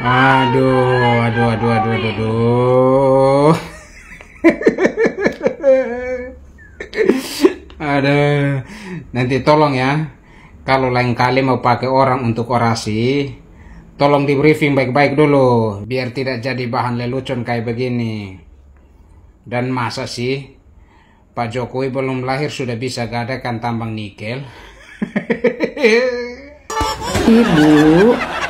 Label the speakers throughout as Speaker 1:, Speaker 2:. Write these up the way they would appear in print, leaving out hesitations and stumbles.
Speaker 1: Aduh, aduh, aduh, aduh, aduh, aduh. Aduh, nanti tolong ya, kalau lain kali mau pakai orang untuk orasi, tolong di briefing baik-baik dulu, biar tidak jadi bahan lelucon kayak begini. Dan masa sih, Pak Jokowi belum lahir sudah bisa gadakan tambang nikel?
Speaker 2: Ibu,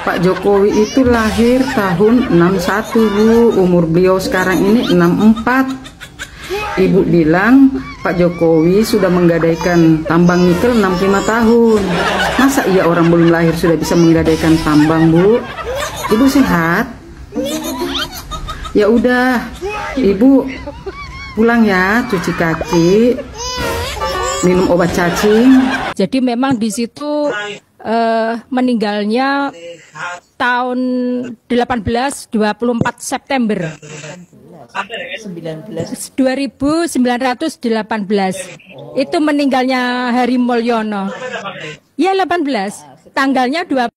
Speaker 2: Pak Jokowi itu lahir tahun 61, Bu. Umur beliau sekarang ini 64. Ibu bilang Pak Jokowi sudah menggadaikan tambang nikel 65 tahun. Masa iya orang belum lahir sudah bisa menggadaikan tambang, Bu? Ibu sehat? Ya udah, Ibu pulang ya, cuci kaki, minum obat cacing.
Speaker 3: Jadi memang di situ meninggalnya tahun 1924 September 2918 itu meninggalnya Hari Mulyono ya 18 tanggalnya 2.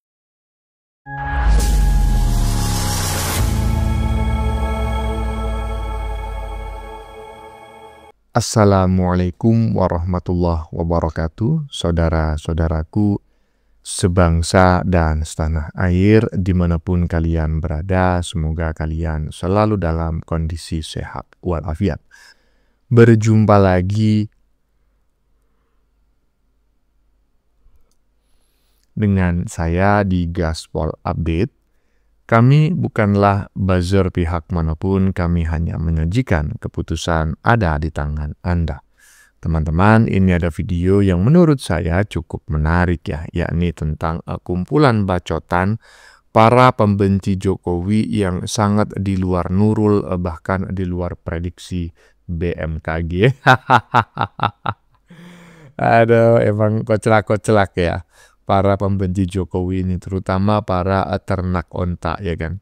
Speaker 4: Assalamualaikum warahmatullahi wabarakatuh, saudara-saudaraku sebangsa dan setanah air dimanapun kalian berada. Semoga kalian selalu dalam kondisi sehat walafiat. Berjumpa lagi dengan saya di Gaspol Update. Kami bukanlah buzzer pihak manapun, kami hanya menyajikan keputusan ada di tangan Anda. Teman-teman, ini ada video yang menurut saya cukup menarik ya, yakni tentang kumpulan bacotan para pembenci Jokowi yang sangat di luar nurul, bahkan di luar prediksi BMKG. Aduh, emang kocelak-kocelak ya. Para pembenci Jokowi ini, terutama para ternak onta ya kan.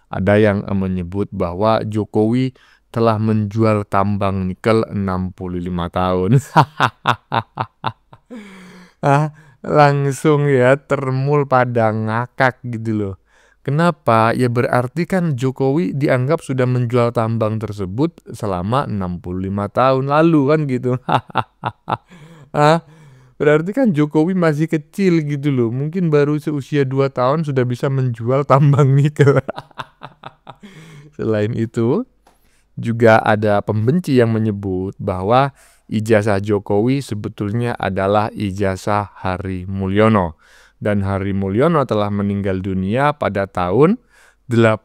Speaker 4: Ada yang menyebut bahwa Jokowi telah menjual tambang nikel 65 tahun. Langsung ya termul pada ngakak gitu loh. Kenapa? Ya berarti kan Jokowi dianggap sudah menjual tambang tersebut selama 65 tahun lalu kan gitu. Berarti kan Jokowi masih kecil gitu loh. Mungkin baru seusia 2 tahun sudah bisa menjual tambang nikel. Selain itu, juga ada pembenci yang menyebut bahwa ijazah Jokowi sebetulnya adalah ijazah Hari Mulyono. Dan Hari Mulyono telah meninggal dunia pada tahun 24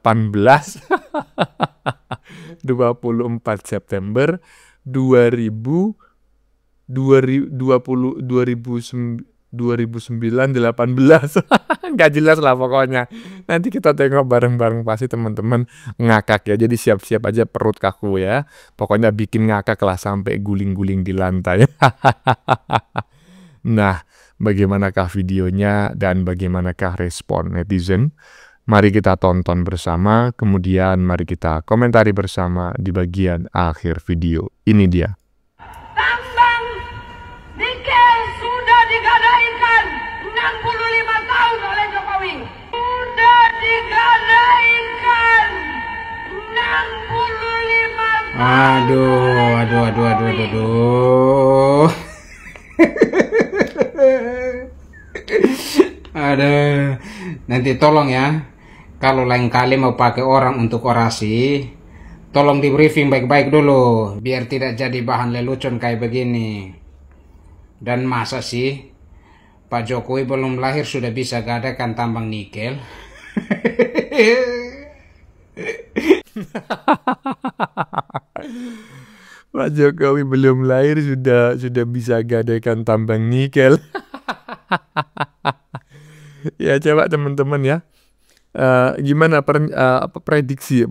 Speaker 4: September 2018. Gak jelas lah pokoknya. Nanti kita tengok bareng-bareng, pasti teman-teman ngakak ya. Jadi siap-siap aja perut kaku ya. Pokoknya bikin ngakak lah sampai guling-guling di lantai. Nah, bagaimanakah videonya dan bagaimanakah respon netizen? Mari kita tonton bersama, kemudian mari kita komentari bersama di bagian akhir video. Ini dia.
Speaker 5: Tambang nikel sudah digadaikan 65 tahun oleh Jokowi. Sudah digadaikan 65 tahun.
Speaker 1: Aduh, aduh, aduh, aduh, aduh, aduh. Aduh, nanti tolong ya, kalau lain kali mau pakai orang untuk orasi, tolong di briefing baik-baik dulu, biar tidak jadi bahan lelucon kayak begini. Dan masa sih, Pak Jokowi belum lahir sudah bisa gadakan tambang nikel?
Speaker 4: Pak Jokowi belum lahir sudah bisa gadaikan tambang nikel. Ya coba teman-teman ya. Gimana prediksi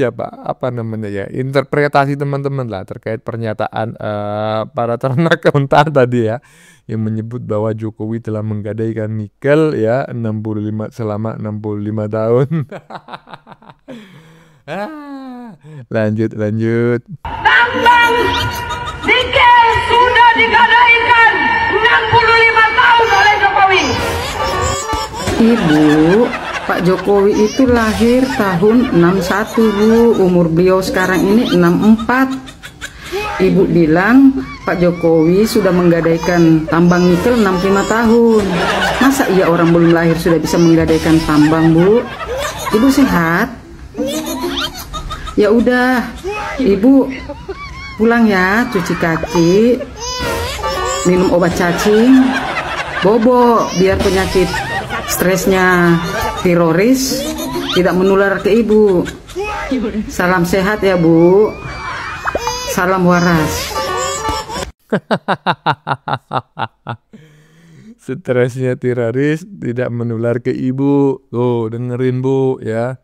Speaker 4: apa namanya ya, interpretasi teman-teman lah terkait pernyataan para ternak onta tadi ya, yang menyebut bahwa Jokowi telah menggadaikan nikel ya selama 65 tahun. Lanjut.
Speaker 5: Tambang nikel sudah digadaikan 65 tahun oleh Jokowi.
Speaker 2: Ibu, Pak Jokowi itu lahir tahun 61 Bu, umur beliau sekarang ini 64. Ibu bilang Pak Jokowi sudah menggadaikan tambang nikel 65 tahun. Masa iya orang belum lahir sudah bisa menggadaikan tambang Bu? Ibu sehat? Ya udah, Ibu pulang ya, cuci kaki, minum obat cacing, bobo biar penyakit stresnya tiroris tidak menular ke Ibu. Salam sehat ya Bu. Salam waras.
Speaker 4: Stresnya teroris tidak menular ke ibu. Tuh, dengerin Bu ya.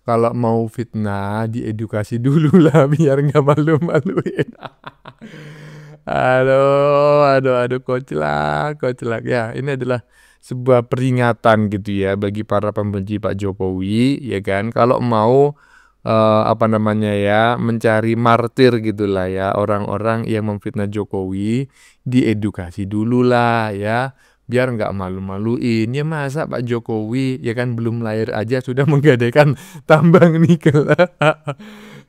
Speaker 4: Kalau mau fitnah, diedukasi dulu lah biar nggak malu-maluin. Aduh, koclak. Ya, ini adalah sebuah peringatan gitu ya bagi para pembenci Pak Jokowi, ya kan. Kalau mau mencari martir gitulah ya, orang-orang yang memfitnah Jokowi, diedukasi dulu lah ya, biar nggak malu-maluin. Ya masa Pak Jokowi ya kan belum lahir aja sudah menggadaikan tambang nikel.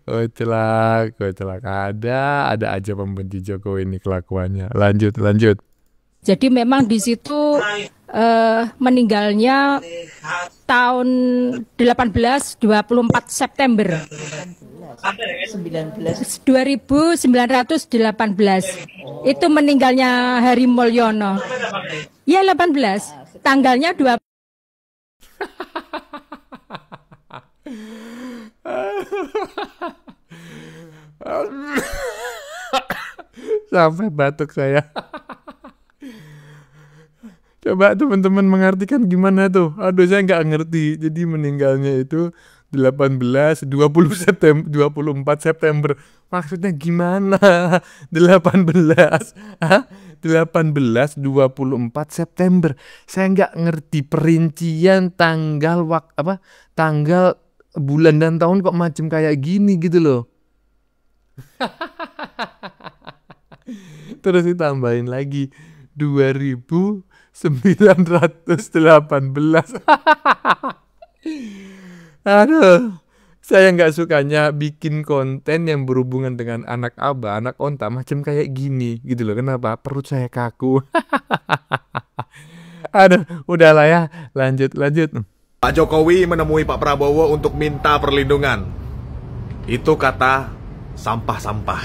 Speaker 4: Koclak, ada aja pembenci Jokowi ini kelakuannya. Lanjut.
Speaker 3: Jadi memang di situ meninggalnya tahun 1824 September 2918. Itu meninggalnya Heri Mulyono. Ya 18. Tanggalnya 2.
Speaker 4: Sampai batuk saya. Coba teman-teman mengartikan gimana tuh? Aduh, saya nggak ngerti. Jadi meninggalnya itu 24 September. Maksudnya gimana? 18 24 September. Saya nggak ngerti perincian tanggal tanggal bulan dan tahun kok macam kayak gini gitu loh. Terus ditambahin lagi 2918. Aduh, saya nggak sukanya bikin konten yang berhubungan dengan anak abah, anak onta macam kayak gini gitu loh. Kenapa? Perut saya kaku. Aduh, udahlah ya, lanjut.
Speaker 6: Pak Jokowi menemui Pak Prabowo untuk minta perlindungan. Itu kata sampah-sampah.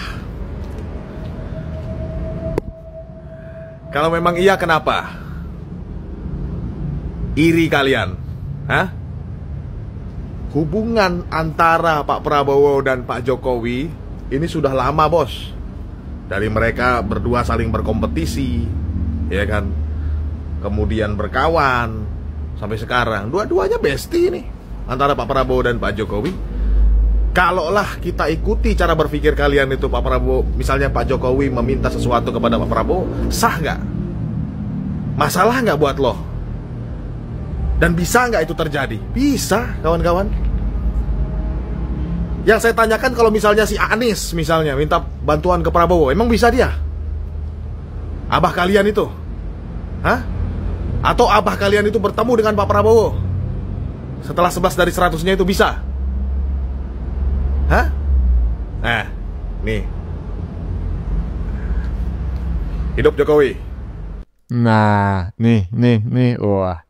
Speaker 6: Kalau memang iya, kenapa? Iri kalian? Hah? Hubungan antara Pak Prabowo dan Pak Jokowi ini sudah lama, bos. Dari mereka berdua saling berkompetisi, ya kan? Kemudian berkawan sampai sekarang. Dua-duanya bestie nih antara Pak Prabowo dan Pak Jokowi. Kalaulah kita ikuti cara berpikir kalian itu, Pak Prabowo, misalnya Pak Jokowi meminta sesuatu kepada Pak Prabowo, sah nggak? Masalah nggak buat lo? Dan bisa nggak itu terjadi? Bisa, kawan-kawan. Yang saya tanyakan, kalau misalnya si Anies misalnya minta bantuan ke Prabowo, emang bisa dia? Abah kalian itu? Hah? Atau abah kalian itu bertemu dengan Pak Prabowo setelah 11 dari 100-nya itu bisa? Hah? Nah, nih. Hidup Jokowi.
Speaker 4: Nah, nih. Wah.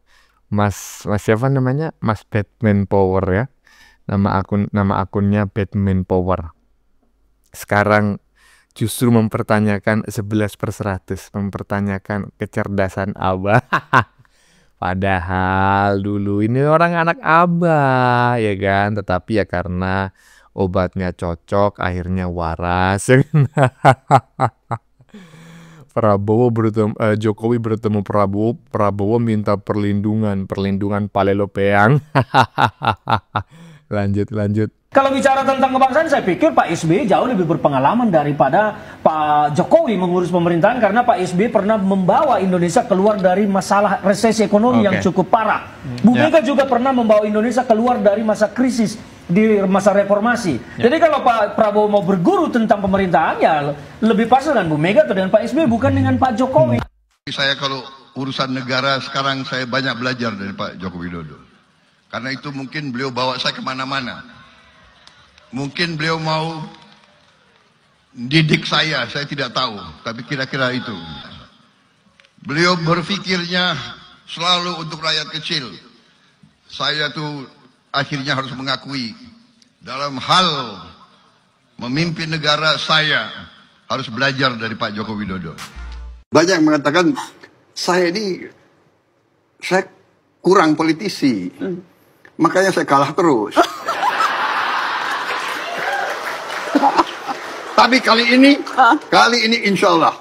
Speaker 4: Mas siapa namanya? Mas Batman Power ya. Nama akunnya Batman Power. Sekarang justru mempertanyakan 11/100, mempertanyakan kecerdasan abah. Padahal dulu ini orang anak abah, ya kan? Tetapi ya karena obatnya cocok, akhirnya waras. Jokowi bertemu Prabowo minta perlindungan palelopeang. Lanjut.
Speaker 7: Kalau bicara tentang kebangsaan, saya pikir Pak SBY jauh lebih berpengalaman daripada Pak Jokowi mengurus pemerintahan, karena Pak SBY pernah membawa Indonesia keluar dari masalah resesi ekonomi yang cukup parah. Bu Mega juga pernah membawa Indonesia keluar dari masa krisis di masa reformasi. Jadi kalau Pak Prabowo mau berguru tentang pemerintahan, ya lebih pas dengan Bu Mega atau dengan Pak SBY, bukan dengan Pak Jokowi.
Speaker 8: Saya kalau urusan negara sekarang saya banyak belajar dari Pak Joko Widodo. Karena itu mungkin beliau bawa saya kemana-mana. Mungkin beliau mau didik saya tidak tahu. Tapi kira-kira itu. Beliau berpikirnya selalu untuk rakyat kecil. Saya tuh akhirnya harus mengakui, dalam hal memimpin negara saya harus belajar dari Pak Joko Widodo.
Speaker 9: Banyak yang mengatakan saya kurang politisi, makanya saya kalah terus. Tapi kali ini insya Allah,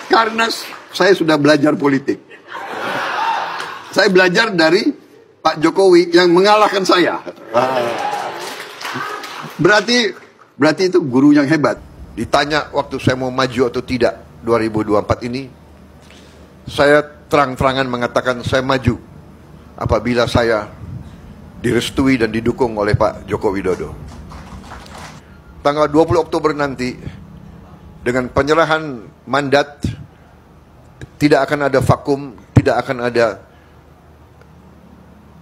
Speaker 9: karena saya sudah belajar politik. Saya belajar dari Pak Jokowi yang mengalahkan saya. Berarti itu guru yang hebat.
Speaker 6: Ditanya waktu saya mau maju atau tidak 2024 ini, saya terang-terangan mengatakan saya maju apabila saya direstui dan didukung oleh Pak Joko Widodo. Tanggal 20 Oktober nanti, dengan penyerahan mandat, tidak akan ada vakum, tidak akan ada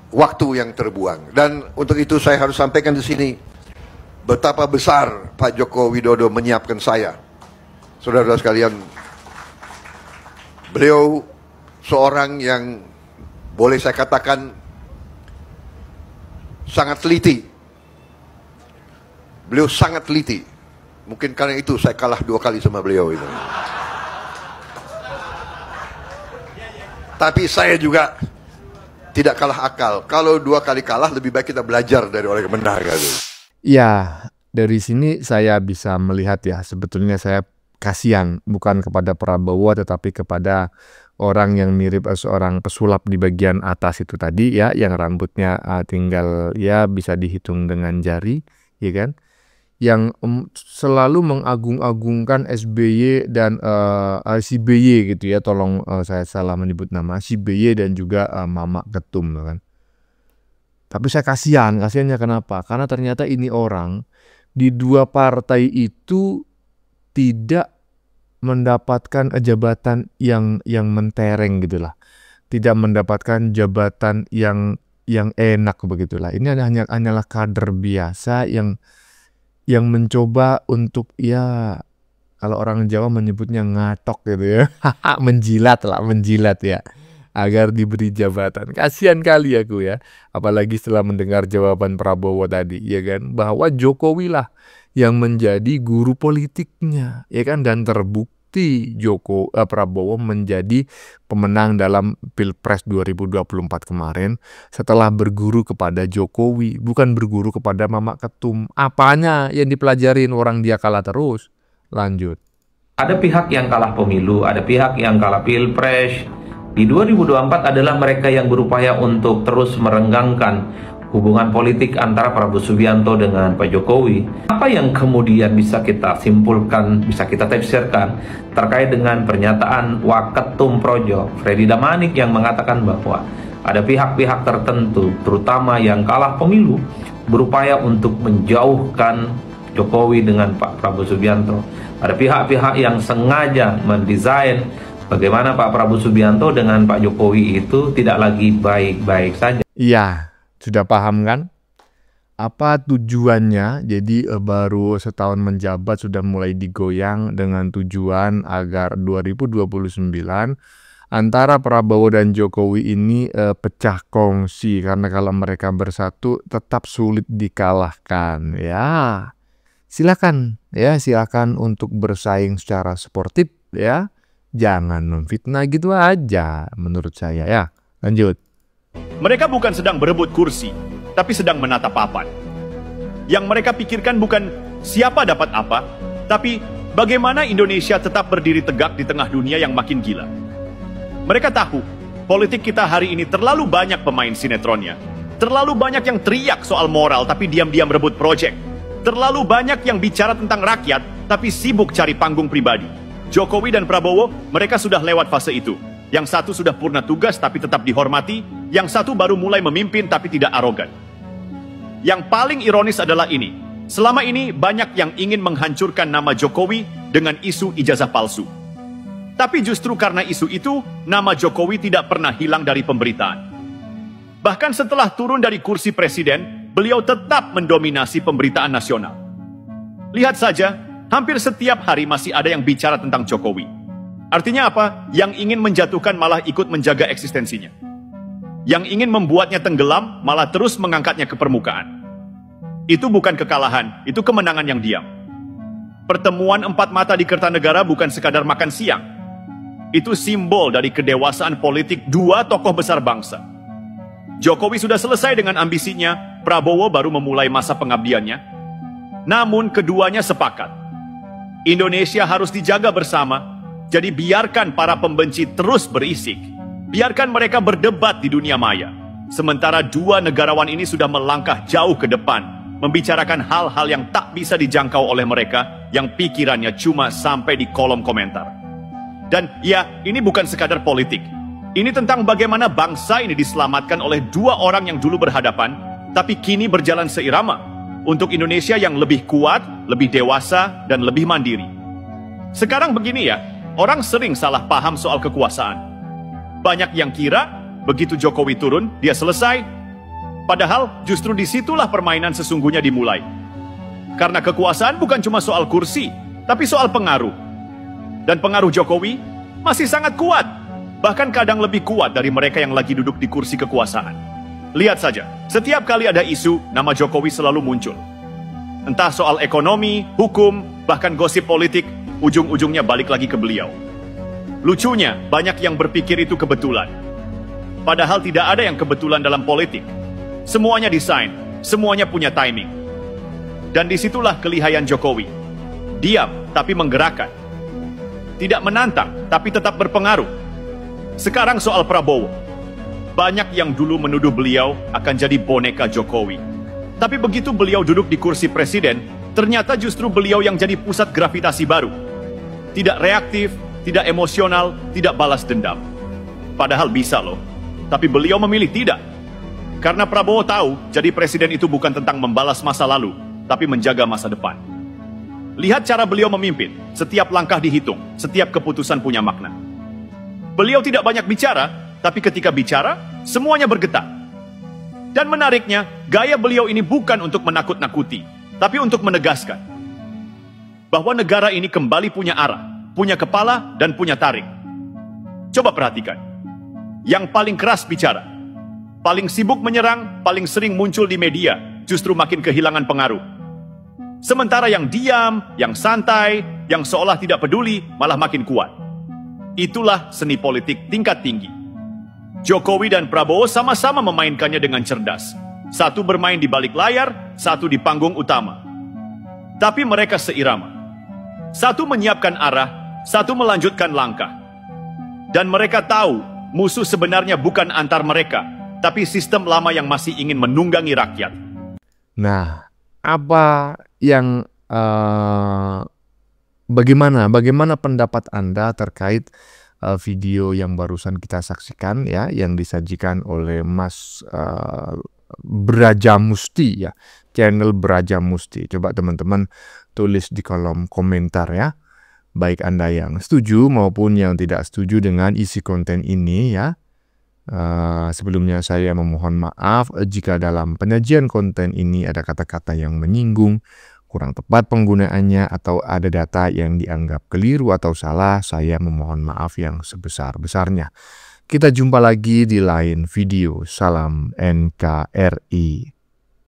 Speaker 6: waktu yang terbuang. Dan untuk itu saya harus sampaikan di sini betapa besar Pak Joko Widodo menyiapkan saya. Saudara-saudara sekalian, beliau seorang yang boleh saya katakan sangat teliti. Beliau sangat teliti. Mungkin karena itu saya kalah 2 kali sama beliau itu. Tapi saya juga tidak kalah akal. Kalau 2 kali kalah, lebih baik kita belajar dari orang yang menang.
Speaker 4: Ya, dari sini saya bisa melihat ya, sebetulnya saya kasihan bukan kepada Prabowo tetapi kepada orang yang mirip seorang pesulap di bagian atas itu tadi ya, yang rambutnya tinggal ya bisa dihitung dengan jari, ya kan? Yang selalu mengagung-agungkan SBY dan si BY gitu ya, tolong saya salah menyebut nama, si BY dan juga Mama Ketum kan. Tapi saya kasihannya kenapa? Karena ternyata ini orang di 2 partai itu tidak mendapatkan jabatan yang mentereng gitulah. Tidak mendapatkan jabatan yang enak begitulah. Ini hanyalah kader biasa yang mencoba untuk ya kalau orang Jawa menyebutnya ngatok gitu ya. menjilat ya agar diberi jabatan. Kasihan kali aku ya. Apalagi setelah mendengar jawaban Prabowo tadi ya kan, bahwa Jokowi lah yang menjadi guru politiknya ya kan, dan terbukti Prabowo menjadi pemenang dalam Pilpres 2024 kemarin setelah berguru kepada Jokowi, bukan berguru kepada Mama Ketum. Apanya yang dipelajarin orang dia kalah terus? Lanjut.
Speaker 10: Ada pihak yang kalah pemilu, ada pihak yang kalah Pilpres. Di 2024 adalah mereka yang berupaya untuk terus merenggangkan hubungan politik antara Prabowo Subianto dengan Pak Jokowi. Apa yang kemudian bisa kita simpulkan, bisa kita tafsirkan terkait dengan pernyataan Waketum Projo, Freddy Damanik, yang mengatakan bahwa ada pihak-pihak tertentu, terutama yang kalah pemilu, berupaya untuk menjauhkan Jokowi dengan Pak Prabowo Subianto. Ada pihak-pihak yang sengaja mendesain bagaimana Pak Prabowo Subianto dengan Pak Jokowi itu tidak lagi baik-baik saja.
Speaker 4: Iya. Sudah paham kan? Apa tujuannya? Jadi baru setahun menjabat sudah mulai digoyang dengan tujuan agar 2029 antara Prabowo dan Jokowi ini pecah kongsi. Karena kalau mereka bersatu tetap sulit dikalahkan. Ya, silakan untuk bersaing secara sportif ya. Jangan memfitnah gitu aja menurut saya ya. Lanjut.
Speaker 11: Mereka bukan sedang berebut kursi, tapi sedang menata papan. Yang mereka pikirkan bukan siapa dapat apa, tapi bagaimana Indonesia tetap berdiri tegak di tengah dunia yang makin gila. Mereka tahu, politik kita hari ini terlalu banyak pemain sinetronnya. Terlalu banyak yang teriak soal moral, tapi diam-diam rebut proyek. Terlalu banyak yang bicara tentang rakyat, tapi sibuk cari panggung pribadi. Jokowi dan Prabowo, mereka sudah lewat fase itu. Yang satu sudah purna tugas tapi tetap dihormati, yang satu baru mulai memimpin tapi tidak arogan. Yang paling ironis adalah ini, selama ini banyak yang ingin menghancurkan nama Jokowi dengan isu ijazah palsu. Tapi justru karena isu itu, nama Jokowi tidak pernah hilang dari pemberitaan. Bahkan setelah turun dari kursi presiden, beliau tetap mendominasi pemberitaan nasional. Lihat saja, hampir setiap hari masih ada yang bicara tentang Jokowi. Artinya apa? Yang ingin menjatuhkan malah ikut menjaga eksistensinya. Yang ingin membuatnya tenggelam malah terus mengangkatnya ke permukaan. Itu bukan kekalahan, itu kemenangan yang diam. Pertemuan empat mata di Kertanegara bukan sekadar makan siang. Itu simbol dari kedewasaan politik dua tokoh besar bangsa. Jokowi sudah selesai dengan ambisinya, Prabowo baru memulai masa pengabdiannya. Namun keduanya sepakat, Indonesia harus dijaga bersama, jadi biarkan para pembenci terus berisik. Biarkan mereka berdebat di dunia maya. Sementara dua negarawan ini sudah melangkah jauh ke depan, membicarakan hal-hal yang tak bisa dijangkau oleh mereka, yang pikirannya cuma sampai di kolom komentar. Dan ya, ini bukan sekadar politik. Ini tentang bagaimana bangsa ini diselamatkan oleh dua orang yang dulu berhadapan, tapi kini berjalan seirama untuk Indonesia yang lebih kuat, lebih dewasa, dan lebih mandiri. Sekarang begini ya, orang sering salah paham soal kekuasaan. Banyak yang kira, begitu Jokowi turun, dia selesai. Padahal justru disitulah permainan sesungguhnya dimulai. Karena kekuasaan bukan cuma soal kursi, tapi soal pengaruh. Dan pengaruh Jokowi masih sangat kuat, bahkan kadang lebih kuat dari mereka yang lagi duduk di kursi kekuasaan. Lihat saja, setiap kali ada isu, nama Jokowi selalu muncul. Entah soal ekonomi, hukum, bahkan gosip politik, ujung-ujungnya balik lagi ke beliau. Lucunya, banyak yang berpikir itu kebetulan. Padahal tidak ada yang kebetulan dalam politik. Semuanya desain, semuanya punya timing. Dan disitulah kelihayan Jokowi. Diam, tapi menggerakkan. Tidak menantang, tapi tetap berpengaruh. Sekarang soal Prabowo. Banyak yang dulu menuduh beliau akan jadi boneka Jokowi. Tapi begitu beliau duduk di kursi presiden, ternyata justru beliau yang jadi pusat gravitasi baru. Tidak reaktif, tidak emosional, tidak balas dendam. Padahal bisa loh. Tapi beliau memilih tidak. Karena Prabowo tahu, jadi presiden itu bukan tentang membalas masa lalu, tapi menjaga masa depan. Lihat cara beliau memimpin, setiap langkah dihitung, setiap keputusan punya makna. Beliau tidak banyak bicara, tapi ketika bicara, semuanya bergetar. Dan menariknya, gaya beliau ini bukan untuk menakut-nakuti, tapi untuk menegaskan bahwa negara ini kembali punya arah, punya kepala, dan punya tarik. Coba perhatikan. Yang paling keras bicara, paling sibuk menyerang, paling sering muncul di media, justru makin kehilangan pengaruh. Sementara yang diam, yang santai, yang seolah tidak peduli, malah makin kuat. Itulah seni politik tingkat tinggi. Jokowi dan Prabowo sama-sama memainkannya dengan cerdas. Satu bermain di balik layar, satu di panggung utama. Tapi mereka seirama. Satu menyiapkan arah, satu melanjutkan langkah. Dan mereka tahu, musuh sebenarnya bukan antar mereka, tapi sistem lama yang masih ingin menunggangi rakyat.
Speaker 4: Nah, apa yang bagaimana pendapat Anda terkait video yang barusan kita saksikan ya, yang disajikan oleh Mas Brajamusti ya, channel Brajamusti. Coba teman-teman tulis di kolom komentar ya, baik Anda yang setuju maupun yang tidak setuju dengan isi konten ini ya. Sebelumnya saya memohon maaf jika dalam penyajian konten ini ada kata-kata yang menyinggung, kurang tepat penggunaannya, atau ada data yang dianggap keliru atau salah. Saya memohon maaf yang sebesar-besarnya. Kita jumpa lagi di lain video. Salam NKRI.